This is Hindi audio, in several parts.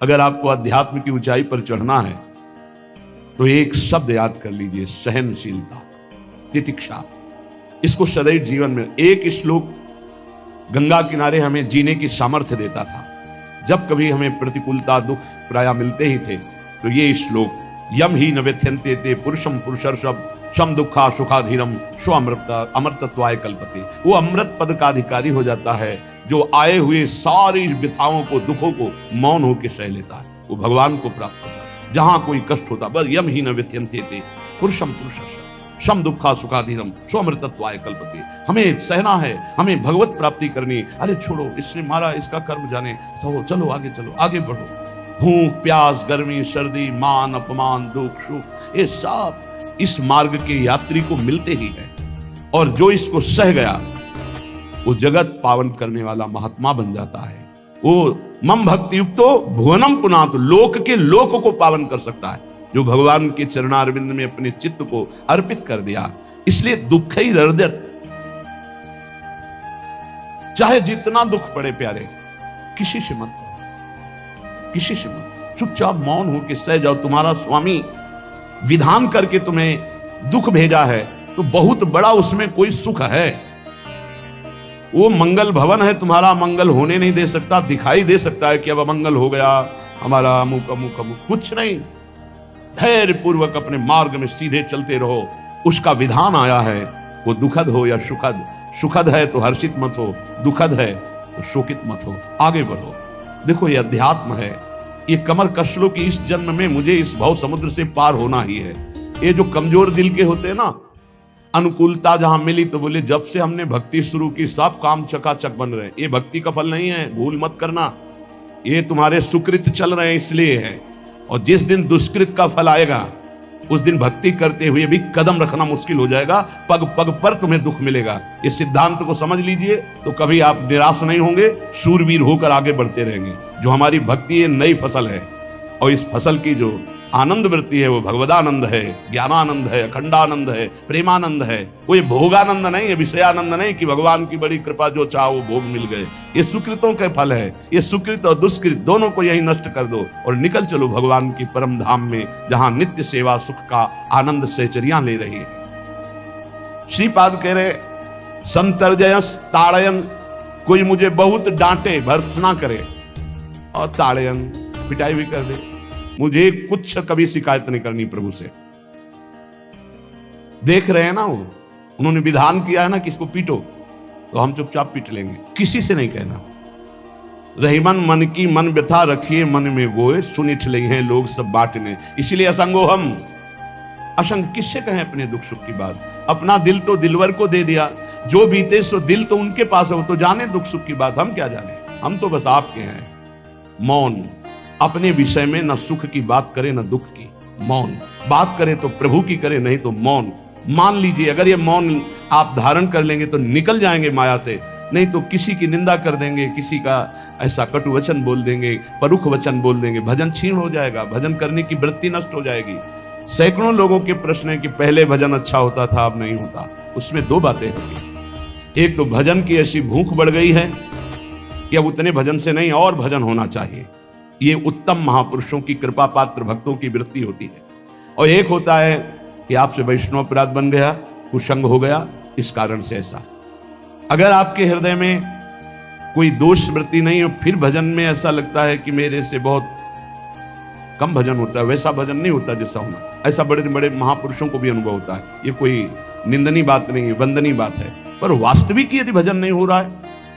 अगर आपको अध्यात्म की ऊंचाई पर चढ़ना है तो एक शब्द याद कर लीजिए, सहनशीलता, तितिक्षा। इसको सदैव जीवन में, एक श्लोक गंगा किनारे हमें जीने की सामर्थ्य देता था। जब कभी हमें प्रतिकूलता दुख प्राय मिलते ही थे तो ये श्लोक, यम ही न व्यथ्यन्ते ते पुरुषम पुरुषर्षभ सम दुखा सुखाधीरम स्व अमृतत्वाय कल्पते। वो अमृत पद का अधिकारी हो जाता है जो आए हुए सारी व्यथाओं को, दुखों को मौन होकर सह लेता है। वो भगवान को प्राप्त होता है। जहां कोई कष्ट होता, बस यम ही न व्यथ्यन्ते ते पुरुषम पुरुषर्षभ सम दुखा सुखाधीरम स्व अमृतत्वाय कल्पते। हमें सहना है, हमें भगवत प्राप्ति करनी। अरे छोड़ो, इसने मारा, इसका कर्म जाने, चलो आगे, चलो आगे बढ़ो। भूख प्यास गर्मी सर्दी मान अपमान दुख सुख, ये सब इस मार्ग के यात्री को मिलते ही है। और जो इसको सह गया वो जगत पावन करने वाला महात्मा बन जाता है। वो मम भक्ति युक्तो भुवनम पुनातु, लोक के लोक को पावन कर सकता है जो भगवान के चरणारविंद में अपने चित्त को अर्पित कर दिया। इसलिए दुख ही हृदयत, चाहे जितना दुख पड़े प्यारे, किसी से मत, किसी से मत, चुपचाप मौन होकर सह जाओ। तुम्हारा स्वामी विधान करके तुम्हें दुख भेजा है तो बहुत बड़ा उसमें कोई सुख है। वो मंगल भवन है, तुम्हारा मंगल होने नहीं दे सकता। दिखाई दे सकता है कि अब अमंगल हो गया हमारा, अमुक अमुक अमुक, कुछ नहीं। धैर्य पूर्वक अपने मार्ग में सीधे चलते रहो। उसका विधान आया है, वो दुखद हो या सुखद, सुखद है तो हर्षित मत हो, दुखद है तो शोकित मत हो, आगे बढ़ो। देखो ये अध्यात्म है। ये कमर कस लो कि इस जन्म में मुझे इस भव समुद्र से पार होना ही है। ये जो कमजोर दिल के होते हैं ना, अनुकूलता जहां मिली तो बोले जब से हमने भक्ति शुरू की सब काम चकाचक बन रहे। ये भक्ति का फल नहीं है, भूल मत करना। ये तुम्हारे सुकृत चल रहे हैं इसलिए है। और जिस दिन दुष्कृत का फल आएगा उस दिन भक्ति करते हुए भी कदम रखना मुश्किल हो जाएगा। पग पग पर तुम्हें दुख मिलेगा। इस सिद्धांत को समझ लीजिए तो कभी आप निराश नहीं होंगे, शूरवीर होकर आगे बढ़ते रहेंगे। जो हमारी भक्ति ये नई फसल है और इस फसल की जो आनंद वृत्ति है वो भगवदानंद है, ज्ञानानंद है, अखंडानंद है, प्रेमानंद है। वो ये भोगानंद नहीं है, विषयानंद नहीं कि भगवान की बड़ी कृपा जो चाहो वो भोग मिल गए। ये सुकृतों के फल है। ये सुकृत और दुष्कृत दोनों को यही नष्ट कर दो और निकल चलो भगवान की परम धाम में, जहां नित्य सेवा सुख का आनंद सहचरियां ले रही है। श्रीपाद कह रहे, संतर्जयस ताड़यन, कोई मुझे बहुत डांटे, भर्त्सना करे और ताड़यन, पिटाई भी कर दे, मुझे कुछ कभी शिकायत नहीं करनी प्रभु से। देख रहे हैं ना, वो उन्होंने विधान किया है ना कि इसको पीटो, तो हम चुपचाप पीट लेंगे, किसी से नहीं कहना। रहीमन मन की मन व्यथा रखिए मन में गोए, सुनिठ ले हैं लोग सब बांटने। इसीलिए असंगो हम, असंग किससे कहें अपने दुख सुख की बात। अपना दिल तो दिलवर को दे दिया, जो बीते सो दिल तो उनके पास है, वो तो जाने दुख सुख की बात, हम क्या जाने। हम तो बस आपके हैं। मौन, अपने विषय में न सुख की बात करे न दुख की। मौन बात करे तो प्रभु की करे, नहीं तो मौन। मान लीजिए अगर ये मौन आप धारण कर लेंगे तो निकल जाएंगे माया से, नहीं तो किसी की निंदा कर देंगे, किसी का ऐसा कटु वचन बोल देंगे, परुख वचन बोल देंगे, भजन छीन हो जाएगा, भजन करने की वृत्ति नष्ट हो जाएगी। सैकड़ों लोगों के प्रश्न है कि पहले भजन अच्छा होता था अब नहीं होता। उसमें दो बातें होंगी। एक तो भजन की ऐसी भूख बढ़ गई है कि अब उतने भजन से नहीं और भजन होना चाहिए। ये उत्तम महापुरुषों की कृपा पात्र भक्तों की वृत्ति होती है। और एक होता है कि आपसे वैष्णव अपराध बन गया, कुसंग हो गया, इस कारण से ऐसा। अगर आपके हृदय में कोई दोष वृत्ति नहीं हो, फिर भजन में ऐसा लगता है कि मेरे से बहुत कम भजन होता है, वैसा भजन नहीं होता जैसा होना। ऐसा बड़े बड़े महापुरुषों को भी अनुभव होता है। ये कोई निंदनीय बात नहीं है, वंदनीय बात है। पर वास्तविक यदि भजन नहीं हो रहा है,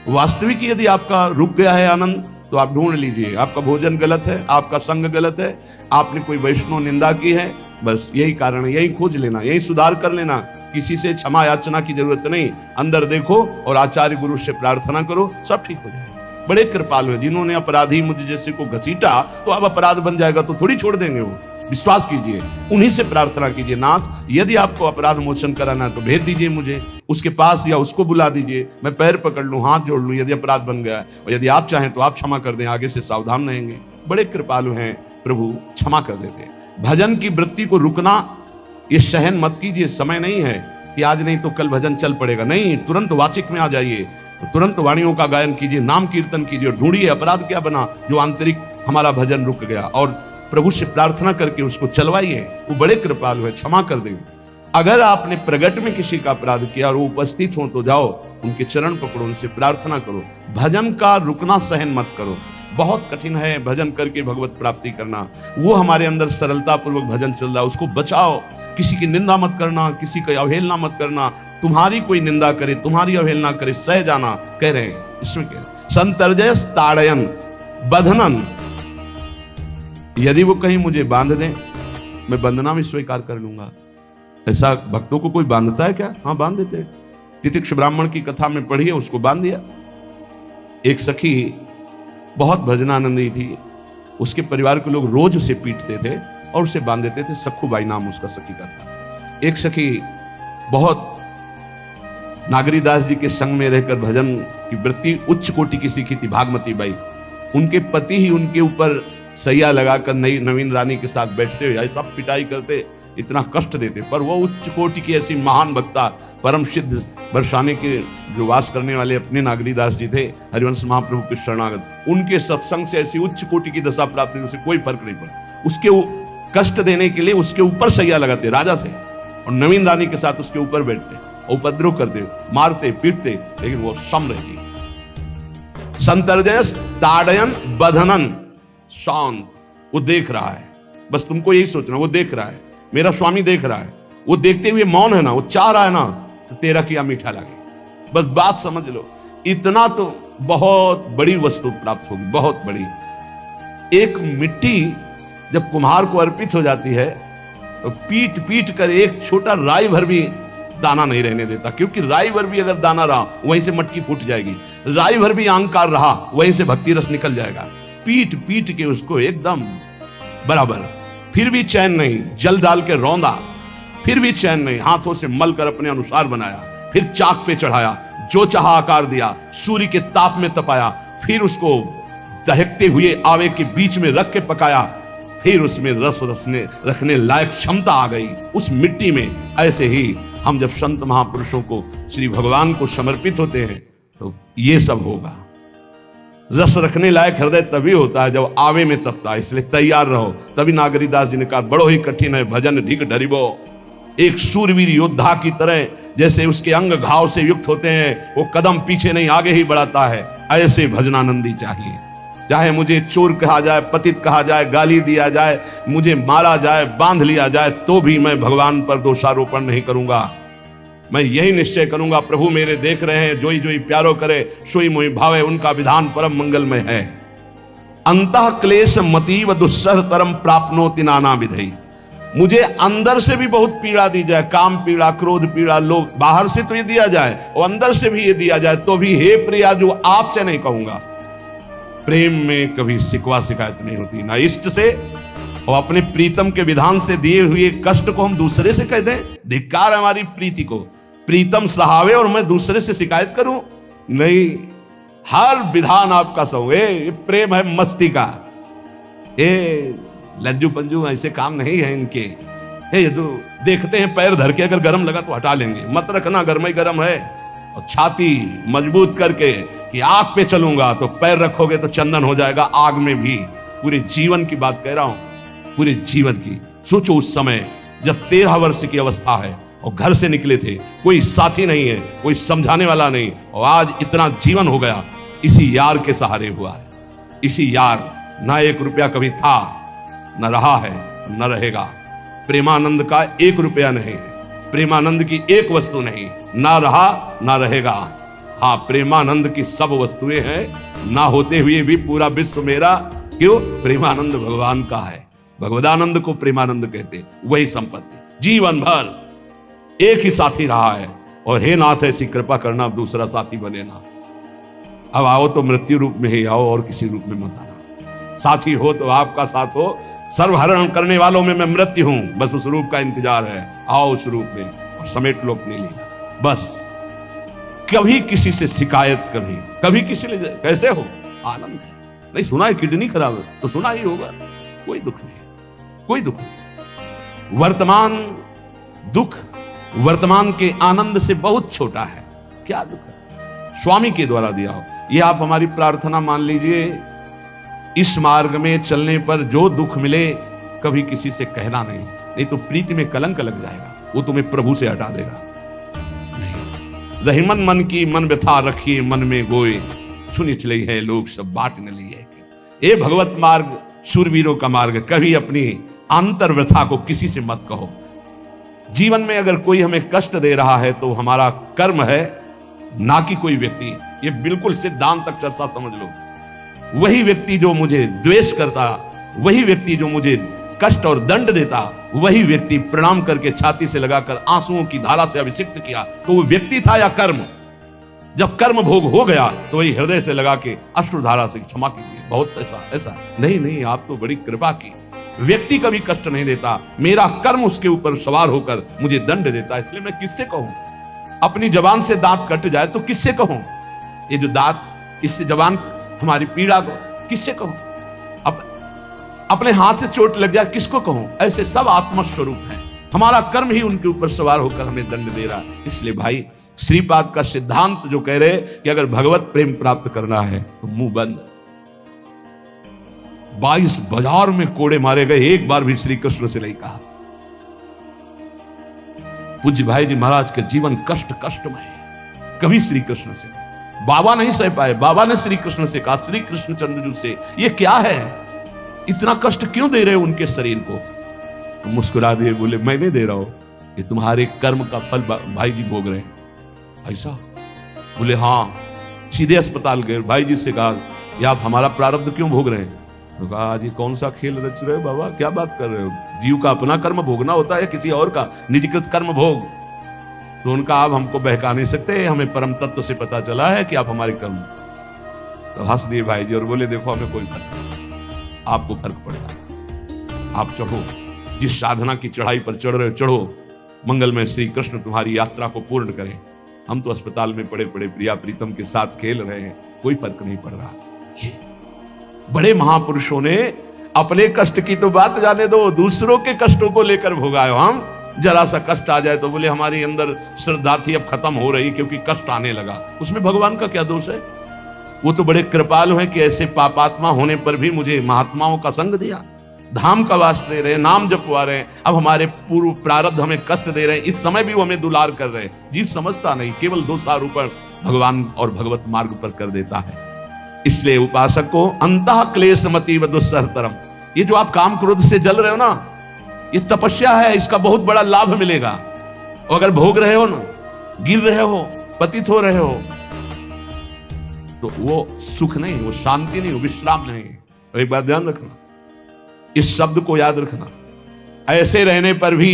वास्तविक यदि आपका रुक गया है आनंद, तो आप ढूंढ लीजिए आपका भोजन गलत है, आपका संग गलत है, आपने कोई वैष्णव निंदा की है। बस यही कारण है, यही खोज लेना, यही सुधार कर लेना। किसी से क्षमा याचना की जरूरत नहीं। अंदर देखो और आचार्य गुरु से प्रार्थना करो, सब ठीक हो जाएगा। बड़े कृपालु हैं। जिन्होंने अपराधी मुझ जैसे को घसीटा तो अब अपराध बन जाएगा तो थोड़ी छोड़ देंगे वो। विश्वास कीजिए, उन्हीं से प्रार्थना कीजिए, नाथ यदि आपको अपराध मोचन कराना है तो भेज दीजिए मुझे उसके पास, या उसको बुला दीजिए, मैं पैर पकड़ लूं, हाथ जोड़ लूं यदि अपराध बन गया है। और यदि आप चाहें तो आप क्षमा कर दें, आगे से सावधान रहेंगे। बड़े कृपालु हैं प्रभु, क्षमा कर देते। भजन की वृत्ति को रुकना, ये सहन मत कीजिए। समय नहीं है कि आज नहीं तो कल भजन चल पड़ेगा, नहीं, तुरंत वाचिक में आ जाइए, तुरंत वाणियों का गायन कीजिए, नाम कीर्तन कीजिए, ढूंढिए अपराध क्या बना जो आंतरिक हमारा भजन रुक गया, और प्रभु से प्रार्थना करके उसको चलवाइए, वो बड़े कृपालु है, क्षमा कर देंगे। अगर आपने प्रगट में किसी का अपराध किया और वो उपस्थित हो तो जाओ, उनके चरण पकड़ो, उनसे प्रार्थना करो। भजन का रुकना सहन मत करो, बहुत कठिन है भजन करके भगवत प्राप्ति करना। वो हमारे अंदर सरलता पूर्वक भजन चल रहा है, उसको बचाओ। किसी की निंदा मत करना, किसी की अवहेलना मत करना। तुम्हारी कोई निंदा करे, तुम्हारी अवहेलना करे, सह जाना कह रहे हैं, इसमें क्या? संतर्जय ताड़यन बंधनन, यदि वो कहीं मुझे बांध दें, मैं बंधना में स्वीकार कर लूंगा। ऐसा भक्तों को कोई बांधता है क्या? हाँ, बांध देते हैं। तितिक्ष ब्राह्मण की कथा में पढ़िए, उसको बांध दिया। एक सखी बहुत भजनानंदी थी, उसके परिवार के लोग रोज उसे पीटते थे और उसे बांध देते थे। सखुबाई नाम उसका सखी का था। एक सखी बहुत नागरीदास जी के संग में रहकर भजन की वृत्ति उच्च कोटि की सीखी थी, भागमती बाई। उनके पति ही उनके ऊपर सैया लगाकर नई नवीन रानी के साथ बैठते हुए ऐसा पिटाई करते, इतना कष्ट देते, पर वो उच्च कोटि की ऐसी महान वक्ता, परम सिद्ध बरसाने के जो वास करने वाले अपने नागरीदास जी थे, हरिवंश महाप्रभु के शरणागत, उनके सत्संग से ऐसी उच्च कोटि की दशा प्राप्त हुई, उसे कोई फर्क नहीं पड़ा। उसके कष्ट देने के लिए उसके ऊपर सैया लगाते, राजा थे, और नवीन रानी के साथ उसके ऊपर बैठते, उपद्रव करते, मारते पीटते, लेकिन वो सम रहती। संतर्जयस ताड़यन बंधनन, शांत, वो देख रहा है, बस तुमको यही सोचना, वो देख रहा है, मेरा स्वामी देख रहा है। वो देखते हुए मौन है ना, वो चाह रहा है ना, तो तेरा किया मीठा लगे, बस बात समझ लो। इतना तो बहुत बड़ी वस्तु प्राप्त होगी, बहुत बड़ी। एक मिट्टी जब कुम्हार को अर्पित हो जाती है तो पीट पीट कर एक छोटा राई भर भी दाना नहीं रहने देता, क्योंकि राई भर भी अगर दाना रहा वहीं से मटकी फूट जाएगी, राई भर भी अहंकार रहा वहीं से भक्ति रस निकल जाएगा। पीट पीट के उसको एकदम बराबर, फिर भी चैन नहीं, जल डाल के रौंदा, फिर भी चैन नहीं, हाथों से मल कर अपने अनुसार बनाया, फिर चाक पे चढ़ाया, जो चाहा आकार दिया, सूर्य के ताप में तपाया, फिर उसको दहकते हुए आवे के बीच में रख के पकाया, फिर उसमें रस रखने लायक क्षमता आ गई उस मिट्टी में। ऐसे ही हम जब संत महापुरुषों को, श्री भगवान को समर्पित होते हैं तो ये सब होगा। रस रखने लायक हृदय तभी होता है जब आवे में तपता है, इसलिए तैयार रहो। तभी नागरीदास जी ने कहा, बड़ो ही कठिन है भजन ढिक डरिबो। एक सूरवीर योद्धा की तरह जैसे उसके अंग घाव से युक्त होते हैं, वो कदम पीछे नहीं आगे ही बढ़ाता है, ऐसे भजनानंदी चाहिए। चाहे मुझे चोर कहा जाए, पतित कहा जाए, गाली दिया जाए, मुझे मारा जाए, बांध लिया जाए, तो भी मैं भगवान पर दोषारोपण नहीं करूंगा। मैं यही निश्चय करूंगा, प्रभु मेरे देख रहे हैं, जोई जोई प्यारो करे सोई मोहि भावे, उनका विधान परम मंगलमय है। अंतः क्लेश मतीव दुस्सह तरम प्राप्नोति नाना विधि। मुझे अंदर से भी बहुत पीड़ा दी जाए, काम पीड़ा, क्रोध पीड़ा, लोभ, बाहर से तो ये दिया जाए और अंदर से भी ये दिया जाए, तो भी हे प्रिया जो आपसे नहीं कहूंगा। प्रेम में कभी सिकवा शिकायत नहीं होती, ना इष्ट से और अपने प्रीतम के विधान से दिए हुए कष्ट को हम दूसरे से कह दें। धिक्कार हमारी प्रीति को, प्रीतम सहावे और मैं दूसरे से शिकायत करूं? नहीं, हर विधान आपका सहो। ये प्रेम है मस्ती का, ये लज्जू पंजू ऐसे काम नहीं है इनके। ये तो देखते हैं पैर धर के, अगर गर्म लगा तो हटा लेंगे, मत रखना गर्म ही गर्म है। और छाती मजबूत करके कि आग पे चलूंगा तो पैर रखोगे तो चंदन हो जाएगा आग में भी। पूरे जीवन की बात कह रहा हूं, पूरे जीवन की। सोचो उस समय जब 13 वर्ष की अवस्था है और घर से निकले थे, कोई साथी नहीं है, कोई समझाने वाला नहीं, और आज इतना जीवन हो गया इसी यार के सहारे हुआ है। इसी यार, ना 1 रुपया कभी था, न रहा है, न रहेगा। प्रेमानंद का 1 रुपया नहीं, प्रेमानंद की 1 वस्तु नहीं, ना रहा ना रहेगा। हाँ, प्रेमानंद की सब वस्तुएं हैं, ना होते हुए भी पूरा विश्व मेरा। क्यों? प्रेमानंद भगवान का है, भगवदानंद को प्रेमानंद कहते, वही संपत्ति। जीवन भर एक ही साथी रहा है, और हे नाथ ऐसी कृपा करना अब दूसरा साथी बने ना। अब आओ तो मृत्यु रूप में ही आओ, और किसी रूप में मत आना। साथी हो तो आपका साथ हो, सर्वहरण करने वालों में मैं मृत्यु हूं, बस उस रूप का इंतजार है। आओ उस रूप में और समेट लो अपनी लीला। बस कभी किसी से शिकायत, कभी किसी ने कैसे हो, आनंद है। नहीं सुना है किडनी खराब है तो सुना ही होगा, कोई दुख नहीं, कोई दुख नहीं। वर्तमान दुख वर्तमान के आनंद से बहुत छोटा है। क्या दुख है? स्वामी के द्वारा दिया हो। ये आप हमारी प्रार्थना मान लीजिए, इस मार्ग में चलने पर जो दुख मिले कभी किसी से कहना नहीं तो प्रीति में कलंक लग जाएगा, वो तुम्हें प्रभु से हटा देगा। नहीं, रहीमन मन की मन व्यथा रखिए मन में गोए, सुनी चले है लोग सब बाट न लिए। ये भगवत मार्ग शूरवीरों का मार्ग। कभी अपनी अंतर व्यथा को किसी से मत कहो। जीवन में अगर कोई हमें कष्ट दे रहा है तो हमारा कर्म है, ना कि कोई व्यक्ति। ये बिल्कुल सिद्धांत तक चर्चा समझ लो। वही व्यक्ति जो मुझे द्वेष करता, वही व्यक्ति जो मुझे कष्ट और दंड देता, वही व्यक्ति प्रणाम करके छाती से लगाकर आंसुओं की धारा से अभिषिक्त किया, तो वो व्यक्ति था या कर्म? जब कर्म भोग हो गया तो वही हृदय से लगा के अश्रुधारा से क्षमा कीजिए, बहुत ऐसा नहीं, आप तो बड़ी कृपा की। व्यक्ति कभी कष्ट नहीं देता, मेरा कर्म उसके ऊपर सवार होकर मुझे दंड देता। इसलिए मैं किससे कहूं? अपनी जबान से दांत कट जाए तो किससे कहूं? ये जो दांत, इससे जबान हमारी पीड़ा को किससे कहूं? अपने हाथ से चोट लग जाए किसको कहूं? ऐसे सब आत्मस्वरूप हैं, हमारा कर्म ही उनके ऊपर सवार होकर हमें दंड दे रहा है। इसलिए भाई श्रीपाद का सिद्धांत जो कह रहे कि अगर भगवत प्रेम प्राप्त करना है तो मुंह बंद। 22 बाजार में कोड़े मारे गए, एक बार भी श्री कृष्ण से नहीं कहा। पूज्य भाई जी महाराज के जीवन कष्टमय, कभी श्री कृष्ण से बाबा नहीं सह पाए। बाबा ने श्री कृष्ण से कहा, श्री कृष्ण चंद्र जी से, ये क्या है, इतना कष्ट क्यों दे रहे हो उनके शरीर को? तो मुस्कुरा दिए, बोले मैं नहीं दे रहा हूं, ये तुम्हारे कर्म का फल भाई जी भोग रहे हैं। ऐसा बोले हाँ। सीधे अस्पताल गए, भाई जी से कहा, ये आप हमारा प्रारब्ध क्यों भोग रहे हैं? तो कहा, आज ये कौन सा खेल रच रहे हो बाबा, क्या बात कर रहे हो? जीव का अपना कर्म भोगना होता है, किसी और का निजीकृत कर्म भोग? तो उनका आप हमको बहका नहीं सकते, हमें परम तत्व से पता चला है कि आप हमारे कर्म। तो हंस दिए भाई जी और बोले, देखो हमें कोई फर्क नहीं, आपको फर्क पड़ता है, आप चढ़ो, जिस साधना की चढ़ाई पर चढ़ रहे हो चढ़ो, मंगलमय श्री कृष्ण तुम्हारी यात्रा को पूर्ण करें। हम तो अस्पताल में पड़े पड़े प्रिया प्रीतम के साथ खेल रहे हैं, कोई फर्क नहीं पड़ रहा। ये बड़े महापुरुषों ने अपने कष्ट की तो बात जाने दो, दूसरों के कष्टों को लेकर भोगाए। हम जरा सा कष्ट आ जाए तो बोले हमारी अंदर श्रद्धा थी अब खत्म हो रही क्योंकि कष्ट आने लगा। उसमें भगवान का क्या दोष है? वो तो बड़े कृपालु हैं कि ऐसे पापात्मा होने पर भी मुझे महात्माओं का संग दिया, धाम का वास दे रहे, नाम जपवा रहे हैं। अब हमारे पूर्व प्रारब्ध हमें कष्ट दे रहे हैं, इस समय भी वो हमें दुलार कर रहे हैं। जीव समझता नहीं, केवल दोषारोपण भगवान और भगवत मार्ग पर कर देता है। इसलिए उपासक को अंतः क्लेश मति व दुस्सहतरम, ये जो आप काम क्रोध से जल रहे हो ना, ये तपस्या है, इसका बहुत बड़ा लाभ मिलेगा। और अगर भोग रहे हो ना, गिर रहे हो, पतित हो रहे हो, तो वो सुख नहीं, वो शांति नहीं, वो विश्राम नहीं। तो एक बात ध्यान रखना, इस शब्द को याद रखना। ऐसे रहने पर भी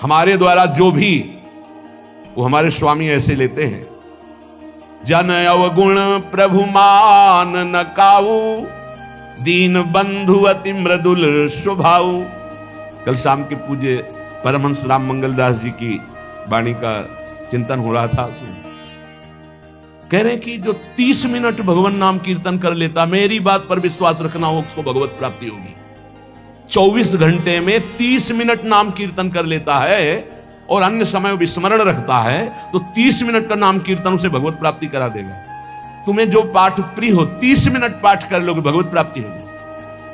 हमारे द्वारा जो भी, वो हमारे स्वामी ऐसे लेते हैं, जन अवगुण प्रभु मान न काऊ, दीन बंधु अति मृदुल स्वभाव। कल शाम के पूज्य परमहंस राम मंगल दास जी की वाणी का चिंतन हो रहा था। कह रहे कि जो 30 मिनट भगवान नाम कीर्तन कर लेता, मेरी बात पर विश्वास रखना हो, उसको भगवत प्राप्ति होगी। 24 घंटे में 30 मिनट नाम कीर्तन कर लेता है और अन्य समय विस्मरण रखता है, तो 30 मिनट का नाम कीर्तन उसे भगवत प्राप्ति करा देगा। तुम्हें जो पाठ प्रिय हो, 30 मिनट पाठ कर लोगे, भगवत प्राप्ति होगी।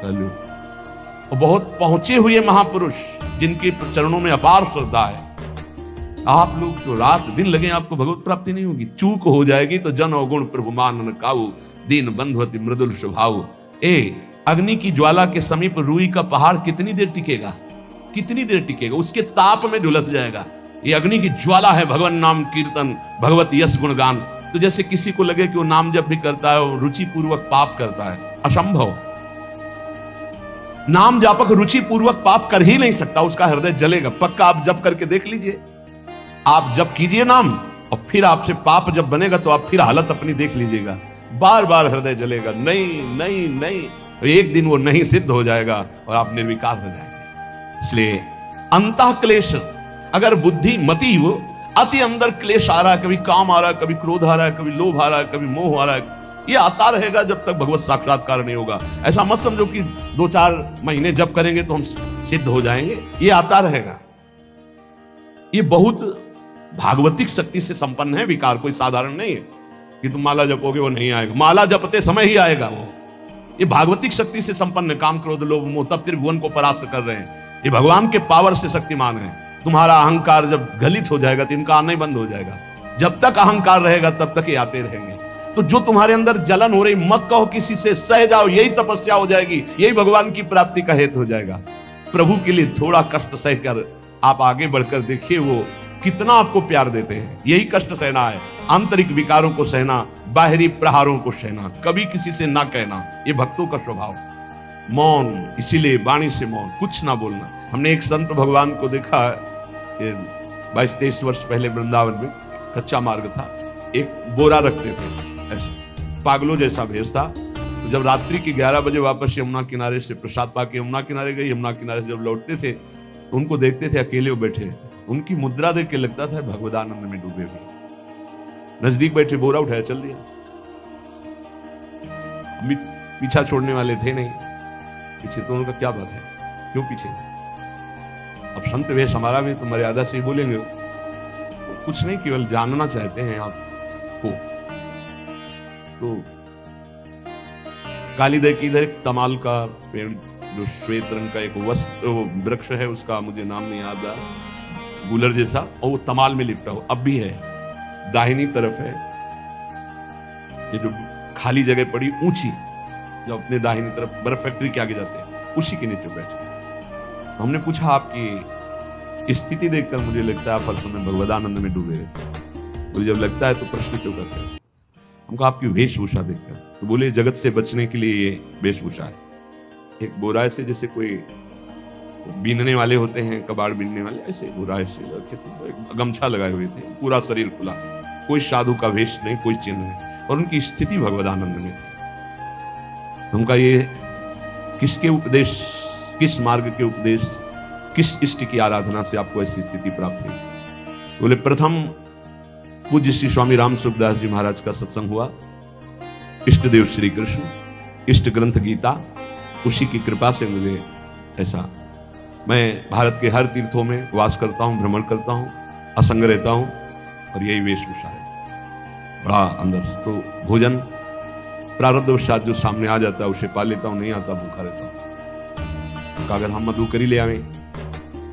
कर लो। और बहुत पहुंचे हुए महापुरुष जिनके चरणों में अपार श्रद्धा है, आप लोग तो रात दिन लगे, आपको भगवत प्राप्ति नहीं होगी। चूक हो जाएगी तो जन अवगुण प्रभु मान न काऊ, दीन बंधुअति मृदुल स्वभाव। अग्नि की ज्वाला के समीप रुई का पहाड़ कितनी देर टिकेगा? कितनी देर टिकेगा? उसके ताप में झुलस जाएगा। ये अग्नि की ज्वाला है भगवान नाम कीर्तन, भगवत यश गुणगान। तो जैसे किसी को लगे कि वो नाम जप भी करता है और रुचि पूर्वक पाप करता है, असंभव। नाम जापक रुचि पूर्वक पाप कर ही नहीं सकता, उसका हृदय जलेगा। पक्का आप जप करके देख लीजिए, आप जप कीजिए नाम और फिर आपसे पाप जब बनेगा तो आप फिर हालत अपनी देख लीजिएगा, बार बार हृदय जलेगा। नहीं नहीं नहीं, एक दिन वो नहीं सिद्ध हो जाएगा और आप निर्विकार हो जाएंगे। इसलिए अंतः क्लेश, अगर बुद्धि मति हो, अति अंदर क्लेश आ रहा है, कभी काम आ रहा है, कभी क्रोध आ रहा है, कभी लोभ आ रहा है, कभी मोह आ रहा है, ये आता रहेगा जब तक भगवत साक्षात्कार नहीं होगा। ऐसा मत समझो कि 2-4 महीने जब करेंगे तो हम सिद्ध हो जाएंगे, ये आता रहेगा। ये बहुत भागवतिक शक्ति से संपन्न है विकार, कोई साधारण नहीं है। कि तुम माला जपोगे वो नहीं आएगा, माला जपते समय ही आएगा वो। ये भागवतिक शक्ति से संपन्न, काम क्रोध लोभ मोह तब त्रिभुवन को परास्त कर रहे हैं। ये भगवान के पावर से शक्तिमान है। तुम्हारा अहंकार जब गलित हो जाएगा तो इनका आना ही बंद हो जाएगा। जब तक अहंकार रहेगा तब तक ये आते रहेंगे। तो जो तुम्हारे अंदर जलन हो रही, मत कहो किसी से, सह जाओ, यही तपस्या हो जाएगी, यही भगवान की प्राप्ति का हेतु हो जाएगा। प्रभु के लिए थोड़ा कष्ट सहकर आप आगे बढ़कर देखिए वो कितना आपको प्यार देते हैं। यही कष्ट सहना है, आंतरिक विकारों को सहना, बाहरी प्रहारों को सहना, कभी किसी से ना कहना, ये भक्तों का स्वभाव। मौन, इसीलिए वाणी से मौन, कुछ ना बोलना। हमने एक संत भगवान को देखा, 22-23 वर्ष पहले वृंदावन में कच्चा मार्ग था, एक बोरा रखते थे, पागलों जैसा भेष था। तो जब रात्रि के 11 बजे वापस यमुना किनारे से प्रसाद पाके यमुना किनारे गए, यमुना किनारे से जब लौटते थे उनको देखते थे अकेले वो बैठे, उनकी मुद्रा देख के लगता था भगवदानंद में डूबे हुए। नजदीक बैठे, बोरा उठाया, चल दिया। पीछा छोड़ने वाले थे नहीं, पीछे तो उनका क्या बात है, क्यों पीछे? अब संत वेश हमारा भी तो मर्यादा से ही बोलेंगे, कुछ नहीं, केवल जानना चाहते हैं आपको। तो कालीदह की इधर एक तमाल का पेड़, जो श्वेत रंग का एक वृक्ष है, उसका मुझे नाम नहीं याद आ, गुलर जैसा, और वो तमाल में लिपटा हो, अब भी है। दाहिनी तरफ है ये जो खाली जगह पड़ी ऊंची, जो अपने दाहिनी तरफ बर्फ फैक्ट्री के आगे जाते हैं, उसी के नीचे बैठे। हमने पूछा आपकी स्थिति देखकर मुझे लगता है आप हर समय भगवदानंद में डूबे रहते। बोले जब लगता है तो प्रश्न क्यों करते हैं? हमको आपकी वेशभूषा देखकर। तो बोले जगत से बचने के लिए ये वेशभूषा है। एक बोरा से, जैसे कोई बीनने वाले होते हैं, कबाड़ बीनने वाले, ऐसे बोरा से रखे थे, गमछा लगाए हुए थे, पूरा शरीर खुला, कोई साधु का वेश नहीं, कोई चिन्ह नहीं, और उनकी स्थिति भगवदानंद में थी। उनका ये किसके उपदेश, किस मार्ग के उपदेश, किस इष्ट की आराधना से आपको ऐसी स्थिति प्राप्त हुई? बोले प्रथम पूज्य श्री स्वामी राम सुखदास जी महाराज का सत्संग हुआ, इष्ट देव श्री कृष्ण, इष्ट ग्रंथ गीता, उसी की कृपा से मुझे ऐसा, मैं भारत के हर तीर्थों में वास करता हूँ, भ्रमण करता हूँ, असंग रहता हूँ, और यही वेशभूषा है। बड़ा अंदर से तो भोजन प्रारब्धवशात जो सामने आ जाता है उसे पा लेता हूँ, नहीं आता भूखा रहता हूँ। अगर हम मधुकरी ले आवे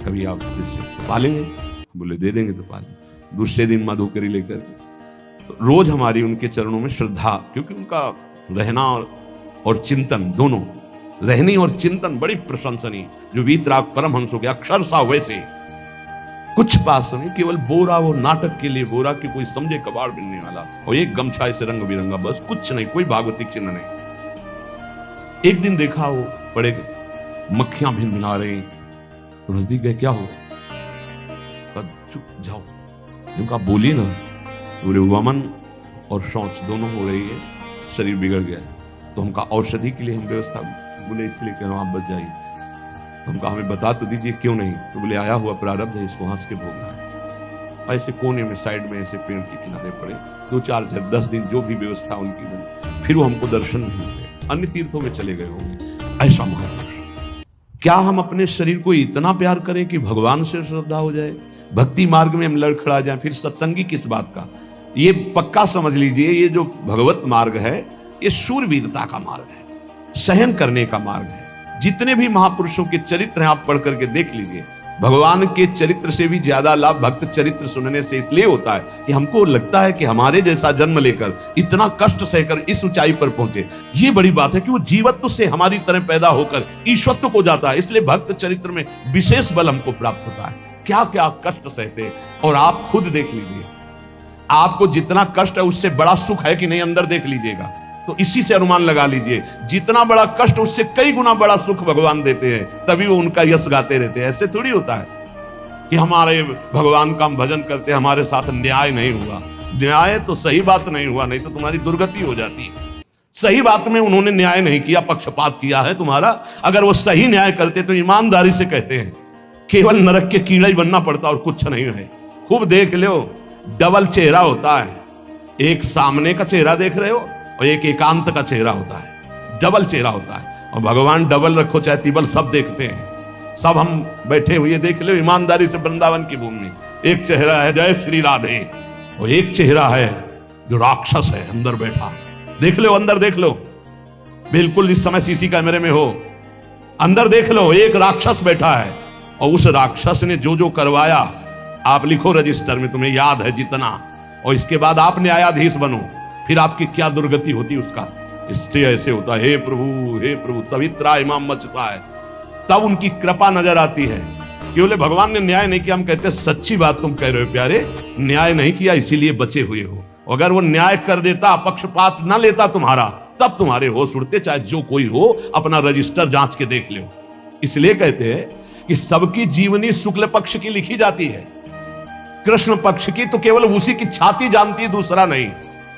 कभी, आप इससे तो पालेंगे? बोले दे देंगे तो पालेंगे। दूसरे दिन मधुकरी लेकर, तो रोज हमारी उनके चरणों में श्रद्धा, क्योंकि उनका रहना और चिंतन, दोनों रहनी और चिंतन बड़ी प्रशंसनीय। जो वीतराग परमहंसों के अक्षर सा वैसे, कुछ पास नहीं, केवल बोरा, वो नाटक के लिए बोरा की कोई समझे कबाड़ बिनने वाला, और एक गमछा ऐसे रंग बिरंगा, बस कुछ नहीं, कोई भागवतिक चिन्ह नहीं। एक दिन देखा वो बड़े मक्खियां भिनभिना रही, तो नजदीक गए, क्या हो? चुप जाओ, जिनका बोली ना, पूरे वमन और शौच दोनों हो रही है, शरीर बिगड़ गया है, तो हमका औषधि के लिए हम व्यवस्था, बोले इसलिए कह रहा हूं आप बच जाइए। हमका हमें बता तो दीजिए क्यों नहीं? तो बोले आया हुआ प्रारब्ध है, इसको हंस के भोगना है। ऐसे कोने में साइड में ऐसे पेड़ के किनारे पड़े, 2-4-10 दिन जो भी व्यवस्था उनकी बनी, फिर वो हमको दर्शन नहीं मिले, अन्य तीर्थों में चले गए होंगे। ऐसा महापुरुष। क्या हम अपने शरीर को इतना प्यार करें कि भगवान से श्रद्धा हो जाए, भक्ति मार्ग में हम लड़खड़ा जाएं, फिर सत्संगी किस बात का? ये पक्का समझ लीजिए, ये जो भगवत मार्ग है ये शूरवीरता का मार्ग है, सहन करने का मार्ग है। जितने भी महापुरुषों के चरित्र हैं आप पढ़ करके देख लीजिए, भगवान के चरित्र से भी ज्यादा लाभ भक्त चरित्र सुनने से इसलिए होता है कि हमको लगता है कि हमारे जैसा जन्म लेकर इतना कष्ट सहकर इस ऊंचाई पर पहुंचे, ये बड़ी बात है कि वो जीवत्व से हमारी तरह पैदा होकर ईश्वरत्व को जाता है। इसलिए भक्त चरित्र में विशेष बल हमको प्राप्त होता है। क्या क्या कष्ट सहते, और आप खुद देख लीजिए, आपको जितना कष्ट है उससे बड़ा सुख है कि नहीं, अंदर देख लीजिएगा तो इसी से अनुमान लगा लीजिए, जितना बड़ा कष्ट उससे कई गुना बड़ा सुख भगवान देते हैं, तभी वो उनका यश गाते रहते हैं। ऐसे थोड़ी होता है कि हमारे भगवान का हम भजन करते, हमारे साथ न्याय नहीं हुआ। न्याय तो सही बात नहीं हुआ, नहीं तो तुम्हारी दुर्गति हो जाती है। सही बात में उन्होंने न्याय नहीं किया, पक्षपात किया है तुम्हारा। अगर वो सही न्याय करते तो ईमानदारी से कहते हैं, केवल नरक के कीड़ा ही बनना पड़ता और कुछ नहीं है। खूब देख लो, डबल चेहरा होता है, एक सामने का चेहरा देख रहे हो और एक एकांत का चेहरा होता है, डबल चेहरा होता है। और भगवान डबल रखो चाहे तिबल, सब देखते हैं। सब हम बैठे हुए देख लो ईमानदारी से वृंदावन की भूमि में, एक चेहरा है जय श्री राधे, और एक चेहरा है जो राक्षस है अंदर बैठा, देख लो अंदर देख लो, बिल्कुल इस समय सीसी कैमरे में हो, अंदर देख लो, एक राक्षस बैठा है और उस राक्षस ने जो जो करवाया आप लिखो रजिस्टर में, तुम्हें याद है जितना, और इसके बाद आप न्यायाधीश बनो, फिर आपकी क्या दुर्गति होती उसका। इससे ऐसे होता है, हे प्रभु, तभी त्राहिमाम मचता है, तब उनकी कृपा नजर आती है कि बोले भगवान ने न्याय नहीं किया। हम कहते सच्ची बात तुम कह रहे हो प्यारे, न्याय नहीं किया इसीलिए बचे हुए हो। अगर वो न्याय कर देता, पक्षपात ना लेता तुम्हारा, तब तुम्हारे होश उड़ते, चाहे जो कोई हो, अपना रजिस्टर जांच के देख लो। इसलिए कहते हैं कि सबकी जीवनी शुक्ल पक्ष की लिखी जाती है, कृष्ण पक्ष की तो केवल उसी की छाती जानती है, दूसरा नहीं।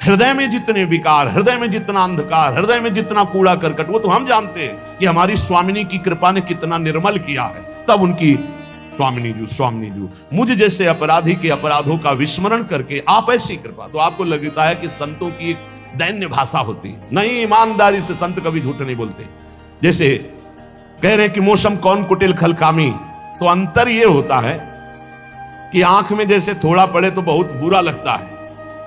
हृदय में जितने विकार, हृदय में जितना अंधकार, हृदय में जितना कूड़ा करकट, वो तो हम जानते हैं कि हमारी स्वामिनी की कृपा ने कितना निर्मल किया है। तब उनकी स्वामिनी जू मुझ जैसे अपराधी के अपराधों का विस्मरण करके आप ऐसी कृपा, तो आपको लगता है कि संतों की एक दैन्य भाषा होती है। नहीं, ईमानदारी से संत कभी झूठ नहीं बोलते। जैसे कह रहे हैं कि मौसम कौन कुटिल खलकामी, तो अंतर ये होता है कि आंख में जैसे थोड़ा पड़े तो बहुत बुरा लगता है,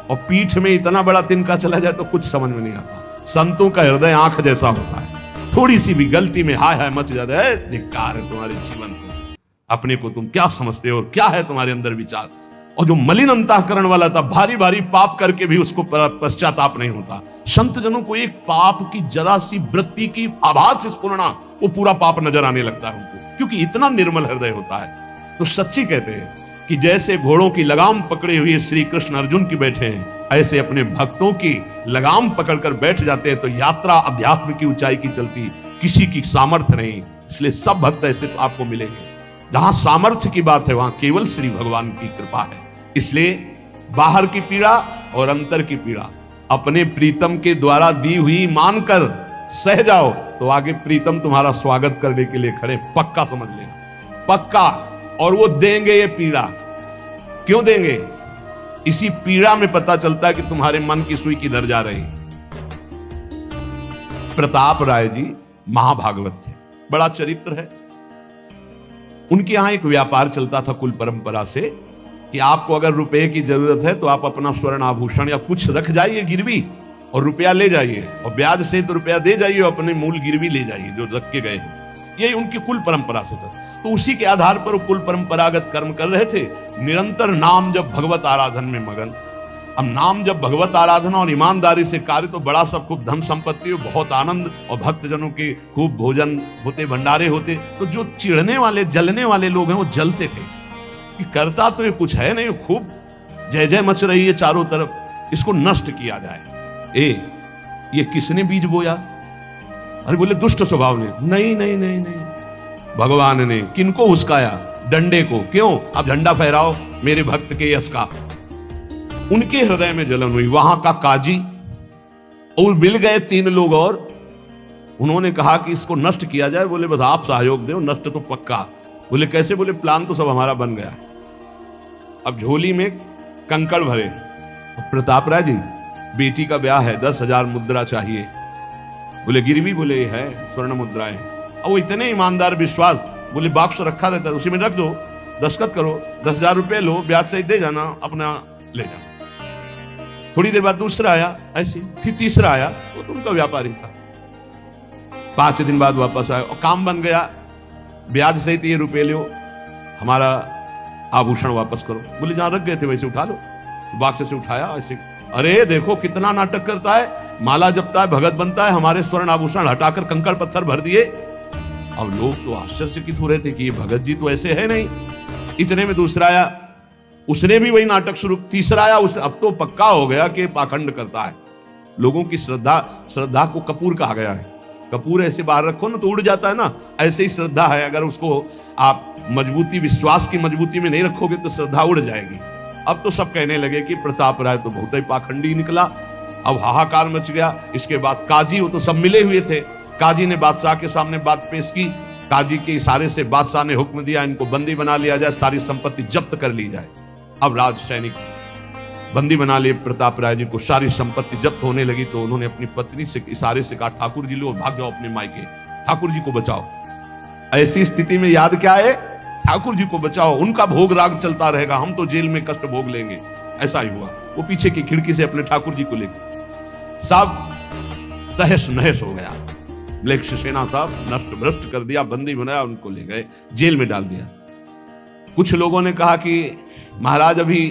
और पीठ में इतना बड़ा तिनका चला जाए तो कुछ समझ में नहीं आता। संतों का हृदय आंख जैसा होता है, थोड़ी सी भी गलती में हाय हाय मच जाता है, धिक्कार है तुम्हारे जीवन को, अपने को तुम क्या समझते हो और क्या है तुम्हारे अंदर विचार। और जो मलिन अंतःकरण वाला था, भारी भारी पाप करके भी उसको पश्चाताप नहीं होता। संत जनों को एक पाप की जरा सी वृत्ति की आभास स्फुरना, वो पूरा पाप नजर आने लगता है उनको, क्योंकि इतना निर्मल हृदय होता है। तो सच्ची कहते हैं कि जैसे घोड़ों की लगाम पकड़े हुए श्री कृष्ण अर्जुन की बैठे हैं, ऐसे अपने भक्तों की लगाम पकड़कर बैठ जाते हैं, तो यात्रा अध्यात्म की ऊंचाई की चलती, किसी की सामर्थ्य नहीं। इसलिए सब भक्त ऐसे तो आपको मिलेंगे। जहां सामर्थ्य की बात है वहां केवल श्री भगवान की कृपा है। इसलिए बाहर की पीड़ा और अंतर की पीड़ा अपने प्रीतम के द्वारा दी हुई मानकर सह जाओ, तो आगे प्रीतम तुम्हारा स्वागत करने के लिए खड़े, पक्का समझ लेना, पक्का। और वो देंगे ये पीड़ा, क्यों देंगे? इसी पीड़ा में पता चलता है कि तुम्हारे मन की सुई किधर जा रही। प्रताप राय जी महाभागवत थे, बड़ा चरित्र है। उनके यहां एक व्यापार चलता था कुल परंपरा से कि आपको अगर रुपए की जरूरत है तो आप अपना स्वर्ण आभूषण या कुछ रख जाइए गिरवी, और रुपया ले जाइए, और ब्याज से तो रुपया दे जाइए, अपने मूल गिरवी ले जाइए जो रख के गए। यही उनकी कुल परंपरा से था। तो उसी के आधार पर वो कुल परंपरागत कर्म कर रहे थे, निरंतर नाम जब भगवत आराधन में मगन। अब नाम जब भगवत आराधना और ईमानदारी से कार्य, तो बड़ा सब खूब धन संपत्ति, बहुत आनंद, और भक्तजनों के खूब भोजन होते, भंडारे होते। तो जो चिढ़ने वाले जलने वाले लोग हैं वो जलते थे कि करता तो ये कुछ है नहीं, खूब जय जय मच रही है चारों तरफ, इसको नष्ट किया जाए। ये किसने बीज बोया? अरे बोले दुष्ट स्वभाव ने। नहीं नहीं नहीं नहीं, भगवान ने। किनको उस्काया? डंडे को। क्यों? अब झंडा फहराओ मेरे भक्त के यश का। उनके हृदय में जलन हुई। वहां का काजी और मिल गए 3 लोग, और उन्होंने कहा कि इसको नष्ट किया जाए। बोले बस आप सहयोग दो, नष्ट तो पक्का। बोले कैसे? बोले प्लान तो सब हमारा बन गया। अब झोली में कंकड़ भरे। प्रताप राय जी, बेटी का ब्याह है, 10,000 मुद्रा चाहिए। बोले गिरवी? बोले है स्वर्ण मुद्राएं। अब वो इतने ईमानदार, विश्वास, बोले बॉक्स रखा रहता है उसी में रख दो, दस्तखत करो, 10,000 रुपए लो, ब्याज सहित दे जाना, अपना ले जाना। थोड़ी देर बाद दूसरा आया ऐसी, फिर तीसरा आया, वो तो उनका व्यापारी था। 5 दिन बाद वापस आया और काम बन गया, ब्याज सहित ये रुपए लो, हमारा आभूषण वापस करो। बोले जहां रख गए थे वैसे उठा लो। बॉक्स से उठाया ऐसे। अरे देखो कितना नाटक करता है, माला जपता है, भगत बनता है, हमारे स्वर्ण आभूषण हटाकर कंकड़ पत्थर भर दिए। अब लोग तो आश्चर्यचकित हो रहे थे कि ये भगत जी तो ऐसे है नहीं। इतने में दूसरा आया, उसने भी वही नाटक शुरू। तीसरा आया, उस अब तो पक्का हो गया कि पाखंड करता है। लोगों की श्रद्धा को कपूर कहा गया है। कपूर ऐसे बाहर रखो ना तो उड़ जाता है ना, ऐसे ही श्रद्धा है। अगर उसको आप मजबूती, विश्वास की मजबूती में नहीं रखोगे तो श्रद्धा उड़ जाएगी। अब तो सब कहने लगे कि प्रताप राय तो बहुत ही पाखंडी निकला। अब हाहाकार मच गया। इसके बाद काजी, वो तो सब मिले हुए थे, काजी ने बादशाह के सामने बात पेश की। काजी के इशारे से बादशाह ने हुक्म दिया इनको बंदी बना लिया जाए, सारी संपत्ति जब्त कर ली जाए। अब राज सैनिक बंदी बना लिए प्रताप राय जी को। सारी संपत्ति जब्त होने लगी तो उन्होंने अपनी पत्नी से इशारे से कहा, ठाकुर जी लो, भाग जाओ अपने मायके, ठाकुर जी को बचाओ। ऐसी स्थिति में याद क्या है? ठाकुर जी को बचाओ, उनका भोग राग चलता रहेगा, हम तो जेल में कष्ट भोग लेंगे। ऐसा ही हुआ। वो पीछे की खिड़की से अपने ठाकुर जी को लेकर सब तहस नहस हो गया। ब्लैक सेना साहब नष्ट भ्रष्ट कर दिया, बंदी बनाया, उनको ले गए जेल में डाल दिया। कुछ लोगों ने कहा कि महाराज अभी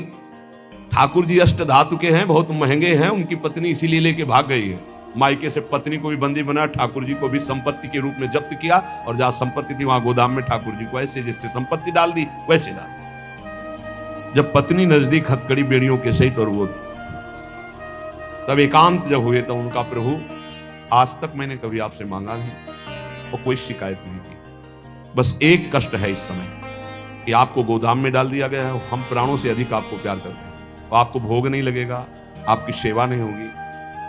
ठाकुर जी अष्ट धातु के हैं, बहुत महंगे हैं, उनकी पत्नी इसीलिए लेके भाग गई है। मायके से पत्नी को भी बंदी बनाया, ठाकुर जी को भी संपत्ति के रूप में जब्त किया, और जहां संपत्ति थी वहां गोदाम में ठाकुर जी को ऐसे जैसे संपत्ति डाल दी वैसे डाल दी। जब पत्नी नजदीक हथकड़ी बेड़ियों के सहित और वो तब एकांत जब हुए तो उनका प्रभु आज तक मैंने कभी आपसे मांगा नहीं और कोई शिकायत नहीं की, बस एक कष्ट है इस समय कि आपको गोदाम में डाल दिया गया है, हम प्राणों से अधिक आपको प्यार करते हैं, आपको भोग नहीं लगेगा, आपकी सेवा नहीं होगी,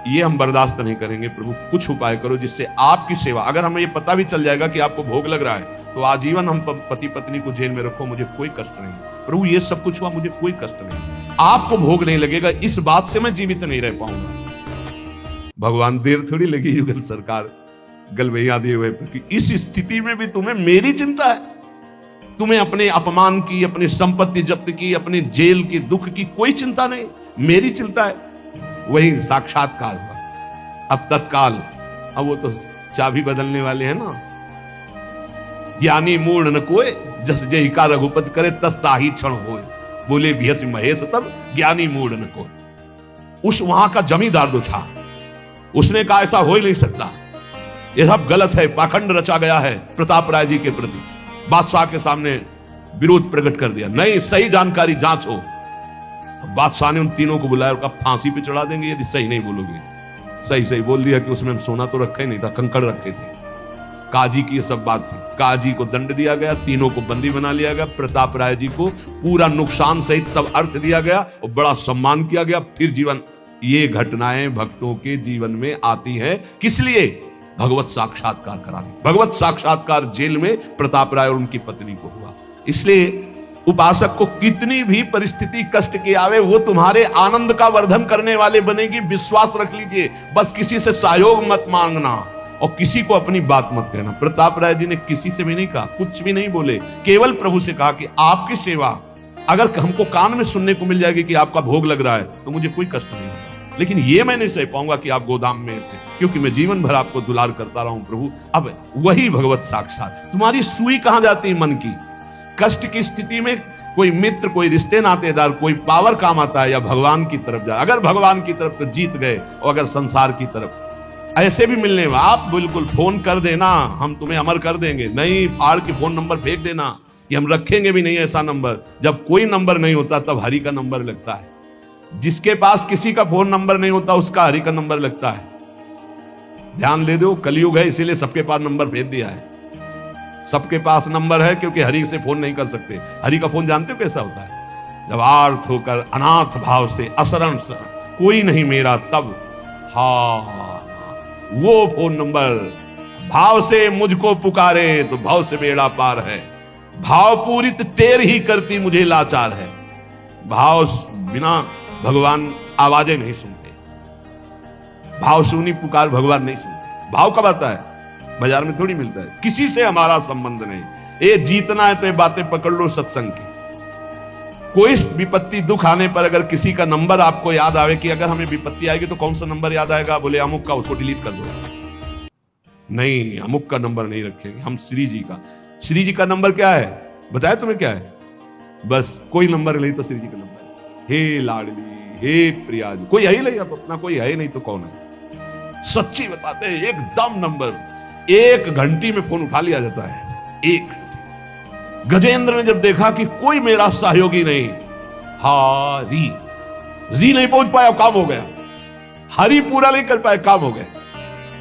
ये हम बर्दाश्त नहीं करेंगे। प्रभु कुछ उपाय करो जिससे आपकी सेवा, अगर हमें ये पता भी चल जाएगा कि आपको भोग लग रहा है तो आजीवन हम पति पत्नी को जेल में रखो, मुझे कोई कष्ट नहीं। प्रभु ये सब कुछ हुआ, मुझे कोई कष्ट नहीं, आपको भोग नहीं लगेगा, इस बात से मैं जीवित नहीं रह पाऊंगा। भगवान देर थोड़ी लगी युगल सरकार गलवैया दिए हुए, इस स्थिति में भी तुम्हें मेरी चिंता है, तुम्हें अपने अपमान की, अपनी संपत्ति जब्त की, अपने जेल की दुख की कोई चिंता नहीं, मेरी चिंता है। वही साक्षात्कार हुआ। अब तत्काल, अब वो तो चाबी बदलने वाले हैं ना, ज्ञानी मूढ़ न कोय जस जय का रघुपत करे तस ताही क्षण होए, बोले भियस महेश तब ज्ञानी मूढ़ न कोय। उस वहां का जमींदार जो था उसने कहा ऐसा हो ही नहीं सकता, यह सब गलत है, पाखंड रचा गया है प्रताप राय जी के प्रति। बादशाह के सामने विरोध प्रकट कर दिया, नहीं सही जानकारी जांच हो। बादशाह ने उन तीनों को बुलाया और कहा फांसी पे चढ़ा देंगे यदि सही नहीं बोलोगे। सही सही बोल दिया कि उसमें सोना तो रखा ही नहीं था, कंकड़ रखे थे। काजी की ये सब बात थी। काजी को दंड दिया गया, तीनों को बंदी बना लिया गया, प्रताप राय जी को पूरा नुकसान सहित सब अर्थ दिया गया और बड़ा सम्मान किया गया। फिर जीवन, ये घटनाएं भक्तों के जीवन में आती है किस लिए? भगवत साक्षात्कार कराने। भगवत साक्षात्कार जेल में प्रताप राय और उनकी पत्नी को हुआ। इसलिए उपासक को कितनी भी परिस्थिति कष्ट की आवे, वो तुम्हारे आनंद का वर्धन करने वाले बनेगी, विश्वास रख लीजिए। बस किसी से सहयोग मत मांगना और किसी को अपनी बात मत कहना। प्रताप राय जी ने किसी से भी नहीं कहा, कुछ भी नहीं बोले, केवल प्रभु से कहा कि आपकी सेवा अगर हमको कान में सुनने को मिल जाएगी कि आपका भोग लग रहा है तो मुझे कोई कष्ट नहीं होगा, लेकिन ये मैं नहीं सह पाऊंगा कि आप गोदाम में से, क्योंकि मैं जीवन भर आपको दुलार करता रहा हूं प्रभु। अब वही भगवत साक्षात। तुम्हारी सुई कहां जाती है मन की? कष्ट की स्थिति में कोई मित्र, कोई रिश्ते नातेदार, कोई पावर काम आता है या भगवान की तरफ जाए? अगर भगवान की तरफ तो जीत गए, और अगर संसार की तरफ ऐसे भी मिलने, आप बिल्कुल फोन कर देना, हम तुम्हें अमर कर देंगे, नहीं फाड़ के फोन नंबर फेंक देना कि हम रखेंगे भी नहीं ऐसा नंबर। जब कोई नंबर नहीं होता तब हरि का नंबर लगता है। जिसके पास किसी का फोन नंबर नहीं होता उसका हरि का नंबर लगता है। ध्यान दे दो, कलयुग है इसीलिए सबके पास नंबर भेज दिया है। सबके पास नंबर है क्योंकि हरि से फोन नहीं कर सकते। हरि का फोन जानते हो कैसा होता है? जब आर्थ होकर अनाथ भाव से असरण कोई नहीं मेरा, तब हा वो फोन नंबर भाव से मुझको पुकारे तो भाव से बेड़ा पार है। भाव पूरित टेर ही करती मुझे लाचार है। भाव बिना भगवान आवाजें नहीं सुनते, भाव सुनी पुकार भगवान नहीं सुनते। भाव कब आता है? बाजार में थोड़ी मिलता है। किसी से हमारा संबंध नहीं। ये जीतना है तो ये बातें पकड़ लो सत्संग की। कोई विपत्ति दुख आने पर अगर किसी का नंबर आपको याद आवे कि अगर हमें विपत्ति आएगी तो कौन सा नंबर याद आएगा? बोले अमुक का, उसको डिलीट कर दो। नहीं, अमुक का नंबर नहीं रखेंगे हम, श्री जी का। श्री जी का नंबर क्या है बताया तुम्हें? क्या है? बस कोई नंबर नहीं तो श्री जी का नंबर, हे लाडली, हे प्रिया जी, कोई है ही नहीं। अब अपना कोई है ही नहीं तो कौन है? सच्ची बताते हैं, एकदम नंबर 1 घंटी में फोन उठा लिया जाता है। 1 गजेंद्र ने जब देखा कि कोई मेरा सहयोगी नहीं, हरी जी नहीं पहुंच पाया, काम हो गया। हरि पूरा नहीं कर पाए, काम हो गया।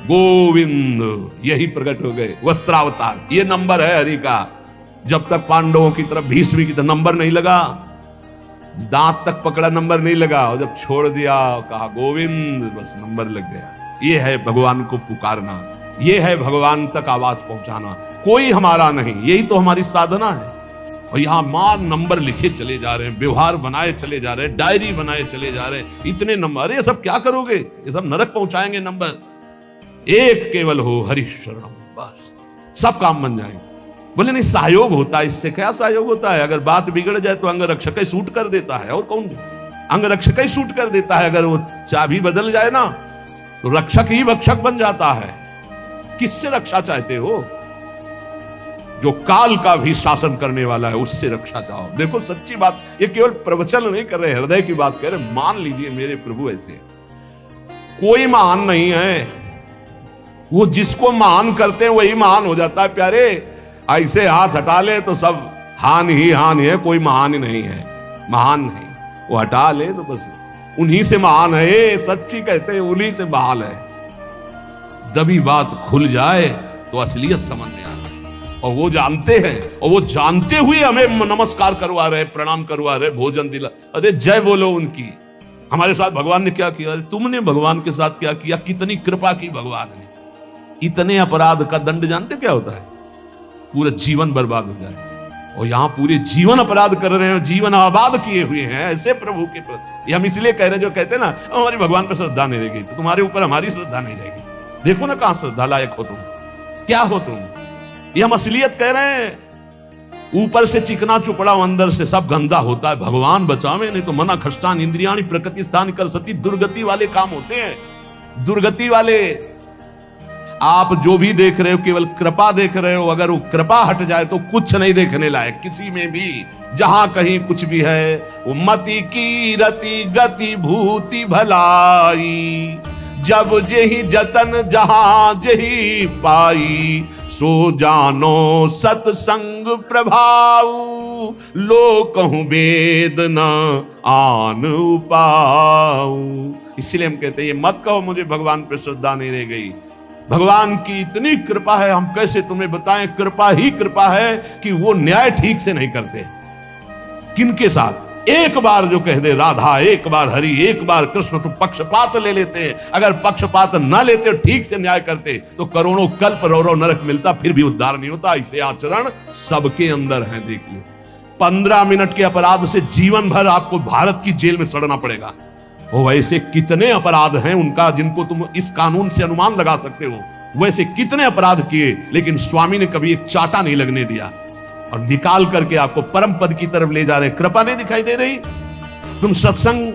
गोविंद यही प्रकट हो गए, वस्त्रावतार। ये नंबर है हरि का। जब तक पांडवों की तरफ, भीष्म की तरफ नंबर नहीं लगा, दांत तक पकड़ा नंबर नहीं लगा, और जब छोड़ दिया कहा गोविंद, बस नंबर लग गया। ये है भगवान को पुकारना, ये है भगवान तक आवाज पहुंचाना। कोई हमारा नहीं, यही तो हमारी साधना है। और यहां मान नंबर लिखे चले जा रहे हैं, व्यवहार बनाए चले जा रहे हैं, डायरी बनाए चले जा रहे हैं, इतने नंबर। अरे ये सब क्या करोगे? ये सब नरक पहुंचाएंगे नंबर। एक केवल हो हरि शरणम, बस सब काम बन जाएंगे। बोले नहीं, सहयोग होता है। इससे क्या सहयोग होता है? अगर बात बिगड़ जाए तो अंग रक्षक सूट कर देता है, और कौन? अंगरक्षक ही सूट कर देता है। अगर वो चाबी बदल जाए ना तो रक्षक ही भक्षक बन जाता है। किससे रक्षा चाहते हो? जो काल का भी शासन करने वाला है उससे रक्षा चाहो। देखो सच्ची बात, ये केवल प्रवचन नहीं कर रहे, हृदय की बात कह रहे। मान लीजिए मेरे प्रभु ऐसे कोई महान नहीं है, वो जिसको महान करते हैं वही महान हो जाता है प्यारे। ऐसे हाथ हटा ले तो सब हान ही हान है, कोई महान ही नहीं है, महान नहीं। वो हटा ले तो बस उन्हीं से महान है। सच्ची कहते हैं उन्हीं से बहाल है। दबी बात खुल जाए तो असलियत समझ में आना, और वो जानते हैं, और वो जानते हुए हमें नमस्कार करवा रहे, प्रणाम करवा रहे, भोजन दिला। अरे जय बोलो उनकी। हमारे साथ भगवान ने क्या किया? अरे तुमने भगवान के साथ क्या किया? कितनी कृपा की भगवान ने। इतने अपराध का दंड जानते क्या होता है? पूरा जीवन बर्बाद हो जाए। और यहां पूरे जीवन अपराध कर रहे हैं, जीवन आबाद किए हुए हैं ऐसे प्रभु के प्रति। हम इसलिए कह रहे हैं, जो कहते हैं ना हमारी भगवान पर श्रद्धा नहीं रहेगी तो तुम्हारे ऊपर हमारी श्रद्धा नहीं रहेगी। देखो ना कहां श्रद्धा लायक हो तुम, क्या हो तुम। ये हम असलियत कह रहे हैं। ऊपर से चिकना चुपड़ा, अंदर से सब गंदा होता है। भगवान बचावे, नहीं तो मना खष्टान इंद्रियाणी प्रकृति स्थान कर सती। दुर्गति वाले काम होते हैं, दुर्गति वाले। आप जो भी देख रहे हो केवल कृपा देख रहे हो। अगर वो कृपा हट जाए तो कुछ नहीं देखने लायक किसी में भी। जहां कहीं कुछ भी है वो मति की रति गति भूति भलाई। जब जेहि जतन जहां जेहि पाई, सो जानो सत्संग प्रभाव। लो कहूं वेद न आन उपाऊ। इसलिए हम कहते हैं ये मत कहो मुझे भगवान पे श्रद्धा नहीं रह गई। भगवान की इतनी कृपा है, हम कैसे तुम्हें बताएं। कृपा ही कृपा है कि वो न्याय ठीक से नहीं करते। किनके साथ? एक बार जो कह दे राधा, एक बार हरि, एक बार कृष्ण, तो पक्षपात ले लेते हैं। अगर पक्षपात न लेते, ठीक से न्याय करते तो करोड़ों कल्प रो नरक मिलता, फिर भी उद्धार नहीं होता। ऐसे आचरण सबके अंदर है। देख लो, 15 मिनट के अपराध से जीवन भर आपको भारत की जेल में सड़ना पड़ेगा। वो वैसे कितने अपराध हैं उनका जिनको तुम इस कानून से अनुमान लगा सकते हो। वैसे कितने अपराध किए, लेकिन स्वामी ने कभी एक चाटा नहीं लगने दिया और निकाल करके आपको परम पद की तरफ ले जा रहे। कृपा नहीं दिखाई दे रही? तुम सत्संग,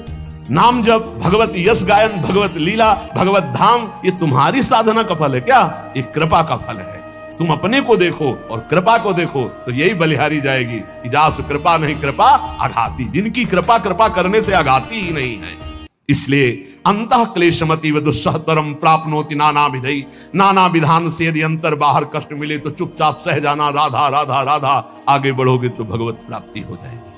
नाम जप, भगवत यश गायन, भगवत लीला, भगवत धाम, ये तुम्हारी साधना का फल है क्या? ये कृपा का फल है। तुम अपने को देखो और कृपा को देखो तो यही बलिहारी जाएगी। जास कृपा नहीं कृपा आघाती। जिनकी कृपा कृपा करने से आघाती ही नहीं है। इसलिए अंतः क्लेशमति व दुस्सहतरम प्राप्नोति नाना विधि। नाना विधान से यदि अंतर बाहर कष्ट मिले तो चुपचाप सह जाना। राधा राधा राधा, आगे बढ़ोगे तो भगवत प्राप्ति हो जाएगी।